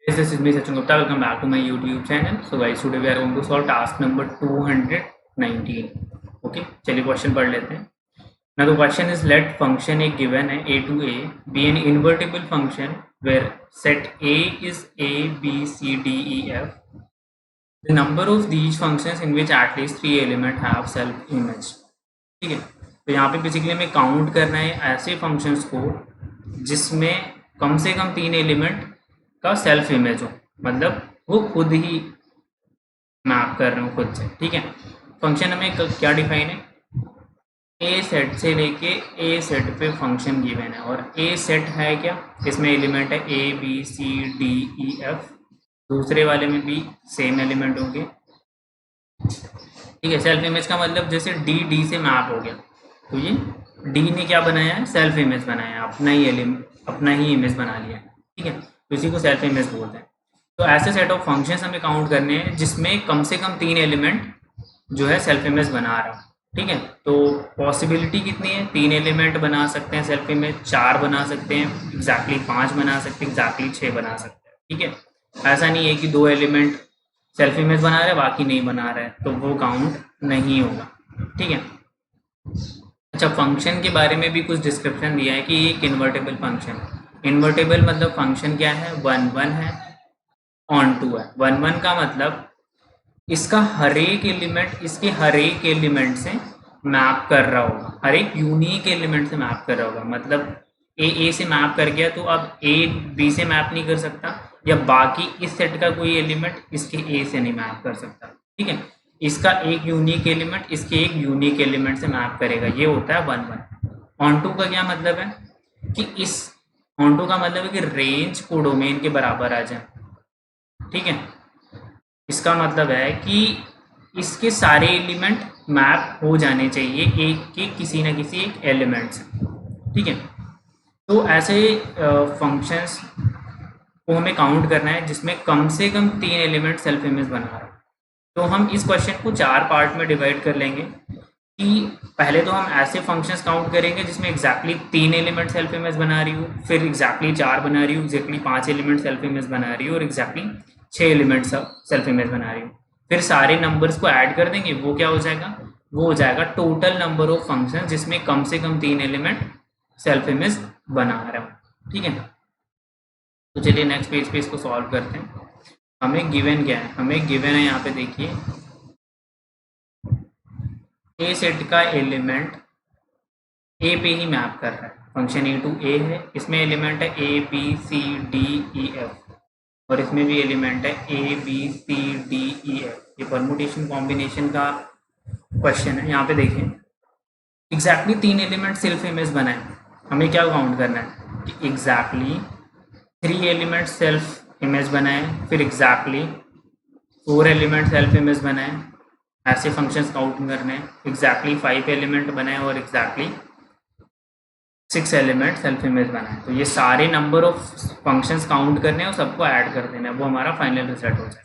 Yes, this is me Sachin Gupta. Welcome back to my YouTube channel. So guys, today we are going to solve task number 219. Okay, चलिए question पढ़ लेते हैं. Now the question is, let function a given है a to a be an invertible function where set a is a b c d e f. The number of these functions in which at least 3 elements have self image. ठीक है, तो यहाँ पे basically हमें count करना है ऐसे functions को जिसमें कम से कम 3 एलिमेंट का सेल्फ इमेज हो, मतलब वो खुद ही मैप कर रहे हो खुद से. ठीक है, फंक्शन हमें क्या डिफाइन है, ए सेट से लेके ए सेट पे फंक्शन गिवन है और ए सेट है क्या, इसमें एलिमेंट है A B C D E F, दूसरे वाले में भी सेम एलिमेंट होंगे. ठीक है, सेल्फ इमेज का मतलब जैसे डी से मैप हो गया, तो ये डी ने क्या बनाया है, सेल्फ इमेज बनाया है, अपना ही इमेज बना लिया है. ठीक है, तो इसी को सेल्फ इमेज बोलते हैं. तो ऐसे सेट ऑफ फंक्शंस हमें काउंट करने हैं जिसमें कम से कम 3 एलिमेंट जो है सेल्फ इमेज बना रहा है. ठीक है, तो पॉसिबिलिटी कितनी है, 3 एलिमेंट बना सकते हैं सेल्फ इमेज, 4 बना सकते हैं, एग्जैक्टली 5 बना सकते हैं, एग्जैक्टली 6 बना सकते हैं. ठीक है, ऐसा नहीं है कि 2 एलिमेंट सेल्फ इमेज बना रहे हैं बाकी नहीं बना रहे हैं, तो वो काउंट नहीं होगा. ठीक है, अच्छा, फंक्शन के बारे में भी कुछ डिस्क्रिप्शन दिया है कि ये एक इन्वर्टेबल फंक्शन है. इन्वर्टेबल मतलब फंक्शन क्या है, 1 1 है, ऑन 2 है. 1 1 का मतलब इसका हर एक एलिमेंट इसके हर एक एलिमेंट से मैप कर रहा होगा, हर एक यूनिक एलिमेंट से मैप कर रहा होगा. मतलब ए से मैप कर गया तो अब ए बी से मैप नहीं कर सकता, या बाकी इस सेट का कोई एलिमेंट इसके ए से नहीं मैप कर सकता. ठीक है, इसका एक यूनिक एलिमेंट इसके एक यूनिक एलिमेंट से मैप करेगा, ये होता है 1 1. ऑन 2 का क्या मतलब है कि इस ऑन 2 का मतलब है कि रेंज को डोमेन के बराबर आ जाए. ठीक है, इसका मतलब है कि इसके सारे एलिमेंट मैप हो जाने चाहिए एक के किसी न किसी एक एलिमेंट से. ठीक है, तो ऐसे फंक्शंस को हमें काउंट करना है जिसमें कम से कम 3 एलिमेंट सेल्फ इमेज बना रहा है. तो हम इस क्वेश्चन को 4 पार्ट में डिवाइड कर लेंगे कि पहले तो हम ऐसे फंक्शंस काउंट करेंगे जिसमें एग्जैक्टली 3 एलिमेंट सेल्फ इमेज बना रही हो, फिर एग्जैक्टली 4 बना रही हो, एग्जैक्टली 5 एलिमेंट सेल्फ इमेज बना रही हो और एग्जैक्टली 6 एलिमेंट सेल्फ इमेज बना रही हो. फिर सारे नंबर्स को ऐड कर देंगे, वो क्या हो जाएगा, वो हो जाएगा टोटल नंबर ऑफ फंक्शन जिसमें कम से कम 3 एलिमेंट सेल्फ इमेज बना रहा हूँ. ठीक है, तो चलिए नेक्स्ट पेज पे इसको सॉल्व करते हैं. हमें गिवन क्या है, हमें गिवन है यहाँ पे देखिए ए सेट का एलिमेंट ए पे ही मैप कर रहा है, फंक्शन ए टू ए है, इसमें एलिमेंट है A B C D E F और इसमें भी एलिमेंट है A B C D E F. ये परमुटेशन कॉम्बिनेशन का क्वेश्चन है. यहाँ पे देखें एग्जैक्टली 3 एलिमेंट सेल्फ इमेज बनाए, हमें क्या काउंट करना है कि एग्जैक्टली 3 एलिमेंट सेल्फ इमेज बनाए, फिर एग्जैक्टली 4 एलिमेंट सेल्फ इमेज बनाए, ऐसे फंक्शंस काउंट करने हैं, एग्जैक्टली 5 एलिमेंट बनाए और एग्जैक्टली 6 एलिमेंट सेल्फ इमेज बनाए. तो ये सारे नंबर ऑफ फंक्शंस काउंट करने हैं और सबको ऐड कर देना है, वो हमारा फाइनल रिजल्ट हो जाए.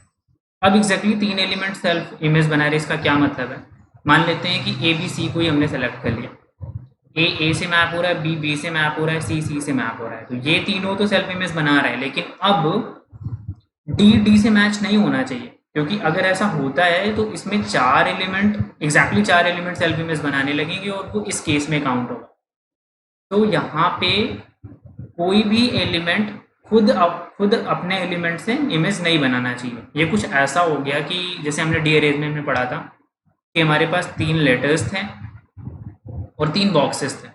अब एग्जैक्टली 3 एलिमेंट सेल्फ इमेज बना रहे, इसका क्या मतलब है, मान लेते हैं कि ए बी सी को ही हमने सेलेक्ट कर लिया, ए से मैप हो रहा है, बी से मैप हो रहा है, सी से मैप हो रहा है, तो ये तीनों तो सेल्फ इमेज बना रहे हैं. लेकिन अब डी से मैच नहीं होना चाहिए, क्योंकि अगर ऐसा होता है तो इसमें 4 element exactly 4 element self image बनाने लगेंगे और वो इस केस में काउंट होगा. तो यहाँ पे कोई भी एलिमेंट खुद अपने एलिमेंट से इमेज नहीं बनाना चाहिए. ये कुछ ऐसा हो गया कि जैसे हमने डी अरेंजमेंट में पढ़ा था कि हमारे पास 3 लेटर्स थे और 3 बॉक्सेस थे.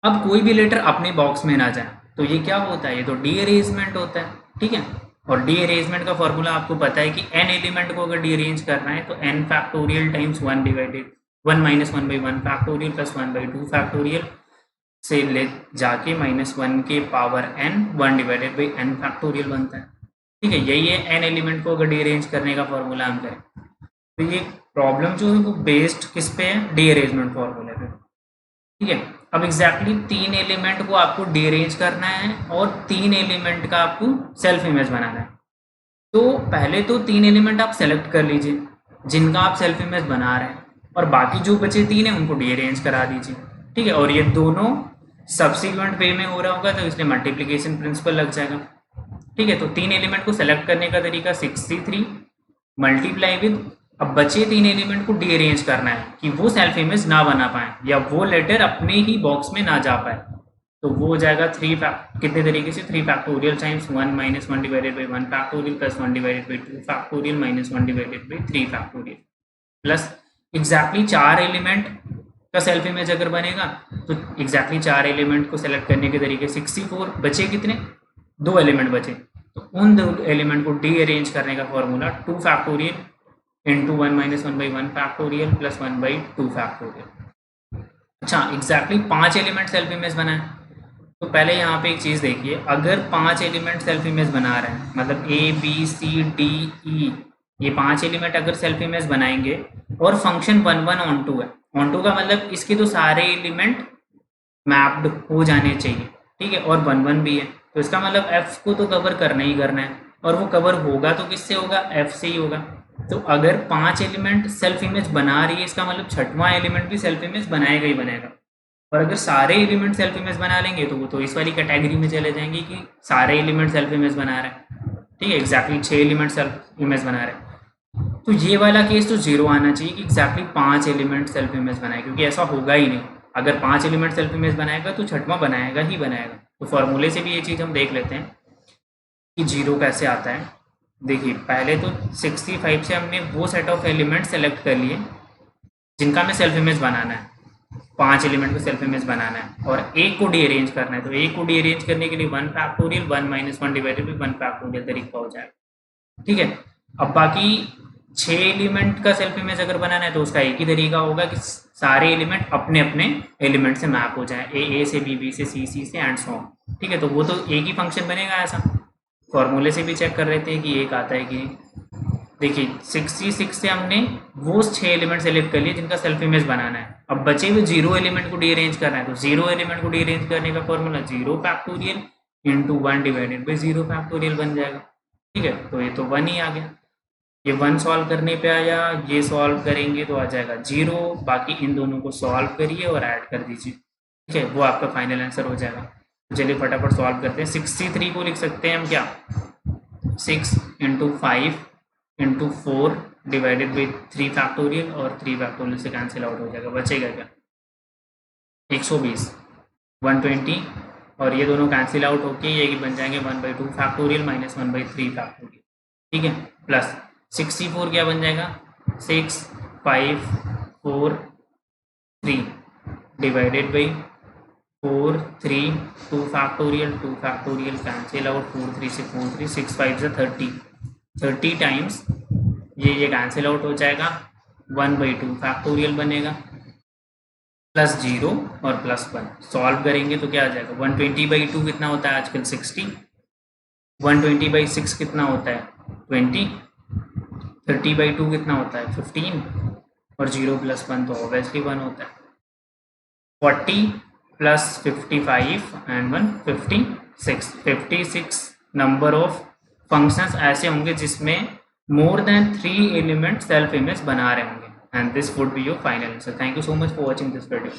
अब कोई भी लेटर अपने बॉक्स में ना जाए तो ये क्या होता है, ये तो डी अरेंजमेंट होता है. ठीक है, और डी अरेंजमेंट का फॉर्मूला आपको पता है कि n एलिमेंट को अगर डी अरेंज करना है तो n factorial times 1 divided 1 minus 1 by 1 factorial plus 1 by 2 factorial से ले जाके -1 के power n 1 divided by n factorial बनता है. ठीक है, यही है n एलिमेंट को अगर डी अरेंज करने का फॉर्मूला हम करें. तो ये प्रॉब्लम जो है वो बेस्ड किस पे है, डी अरेंजमेंट फॉर्मूले पे. ठीक है, अब एग्जैक्टली 3 एलिमेंट को आपको डी अरेंज करना है और 3 एलिमेंट का आपको सेल्फ इमेज बनाना है. तो पहले तो 3 एलिमेंट आप सेलेक्ट कर लीजिए जिनका आप सेल्फ इमेज बना रहे हैं, और बाकी जो बचे 3 हैं उनको डी अरेंज करा दीजिए. ठीक है, और ये दोनों सब्सिक्वेंट वे में हो रहा होगा तो इसलिए मल्टीप्लिकेशन प्रिंसिपल लग जाएगा. ठीक है, तो 3 एलिमेंट को सेलेक्ट करने का तरीका 63 मल्टीप्लाई विद, अब बचे 3 एलिमेंट को डीअरेंज करना है कि वो सेल्फ इमेज ना बना पाए या वो लेटर अपने ही बॉक्स में ना जा पाए। तो वो हो जाएगा कितने तरीके से 3 factorial times 1 minus 1 divided by 1 factorial plus 1 divided by 2 factorial minus 1 divided by 3 factorial plus exactly 4 element का सेल्फ इमेज अगर बनेगा तो एग्जैक्टली 4 एलिमेंट को सेलेक्ट करने के तरीके 64, बचे कितने 2 एलिमेंट बचे, तो उन 2 एलिमेंट को डीअरेंज करने का formula 2 factorial into 1 minus 1 by 1 factorial plus 1 by 2 factorial. अच्छा, एग्जैक्टली 5 एलिमेंट सेल्फ इमेज बनाए, तो पहले यहाँ पे एक चीज़ देखिए, अगर 5 एलिमेंट सेल्फ इमेज बना रहे हैं मतलब ए बी सी डी ई, ये 5 एलिमेंट अगर सेल्फ इमेज बनाएंगे और फंक्शन 1 1 ऑन टू है, ऑन टू का मतलब इसके तो सारे एलिमेंट मैप्ड हो जाने चाहिए, ठीक है, और 1 1 भी है, तो इसका मतलब एफ को तो कवर करना ही करना है, और वो कवर होगा तो किससे होगा, एफ से ही होगा। तो अगर 5 एलिमेंट सेल्फ इमेज बना रही है, इसका मतलब 6वां एलिमेंट भी सेल्फ इमेज बनाएगा ही बनाएगा। और अगर सारे एलिमेंट सेल्फ इमेज बना लेंगे तो वो तो इस वाली कैटेगरी में चले जाएंगे कि सारे एलिमेंट सेल्फ इमेज बना रहे हैं, ठीक है, एग्जैक्टली 6 एलिमेंट सेल्फ इमेज बना रहे हैं। तो ये वाला केस तो 0 आना चाहिए कि एग्जैक्टली 5 एलिमेंट सेल्फ इमेज बनाए, क्योंकि ऐसा होगा ही नहीं। अगर 5 एलिमेंट सेल्फ इमेज बनाएगा तो 6वां बनाएगा ही बनाएगा। तो फॉर्मूले से भी ये चीज़ हम देख लेते हैं कि 0 कैसे आता है। देखिए, पहले तो 65 से हमने वो सेट ऑफ एलिमेंट सेलेक्ट कर लिए जिनका हमें सेल्फ इमेज बनाना है, 5 एलिमेंट को सेल्फ इमेज बनाना है और एक को डीअरेंज करना है। तो एक को डीअरेंज करने के लिए 1 factorial 1 minus 1 divided by 1 factorial तरीका हो जाएगा, ठीक है। अब बाकी 6 एलिमेंट का सेल्फ इमेज अगर बनाना है तो उसका एक ही तरीका होगा कि सारे एलिमेंट अपने अपने एलिमेंट से मैप हो जाए, ए से बी से सी से एंड सो ऑन, ठीक है। तो वो तो एक ही फंक्शन बनेगा। ऐसा फॉर्मूले से भी चेक कर लेते हैं कि एक आता है कि नहीं। देखिए, 66 से हमने वो 6 एलिमेंट सेलेक्ट कर लिए जिनका सेल्फ इमेज बनाना है। अब बचे हुए 0 एलिमेंट को डीअरेंज करना है, तो 0 एलिमेंट को डीअरेंज करने का formula 0 factorial into 1 divided by 0 factorial बन जाएगा, ठीक है। तो ये तो 1 ही आ गया। ये 1 सॉल्व करने पे आया, ये सॉल्व करेंगे तो आ जाएगा 0। बाकी इन दोनों को सॉल्व करिए और ऐड कर दीजिए, ठीक है, वो आपका फाइनल आंसर हो जाएगा। तो चलिए फटाफट सॉल्व करते हैं। 63 को लिख सकते हैं हम क्या, 6 into 5 into 4 divided by 3 factorial, और 3 फैक्टोरियल से कैंसिल आउट हो जाएगा, बचेगा क्या 120 120, और ये दोनों कैंसिल आउट होके ये बन जाएंगे 1/2 फैक्टोरियल माइनस 1/3 फैक्टोरियल, ठीक है, प्लस 64 क्या बन जाएगा 6 5 4 3 divided by 4 3 2 factorial cancel out, 4 3 से 4 3 6 5 से 30 टाइम्स ये कैंसिल आउट हो जाएगा, 1/2 फैक्टोरियल बनेगा प्लस 0 और प्लस 1। सॉल्व करेंगे तो क्या आ जाएगा 120/2 कितना होता है आजकल 60, 120/6 कितना होता है 20, 30/2 कितना होता है 15, और 0 प्लस 1 तो ऑब्वियसली 1 होता है। 40 plus 55 and 1 56 number of functions ऐसे होंगे जिसमें more than 3 element self image बना रहे होंगे, and this would be your final answer. Thank you so much for watching this video.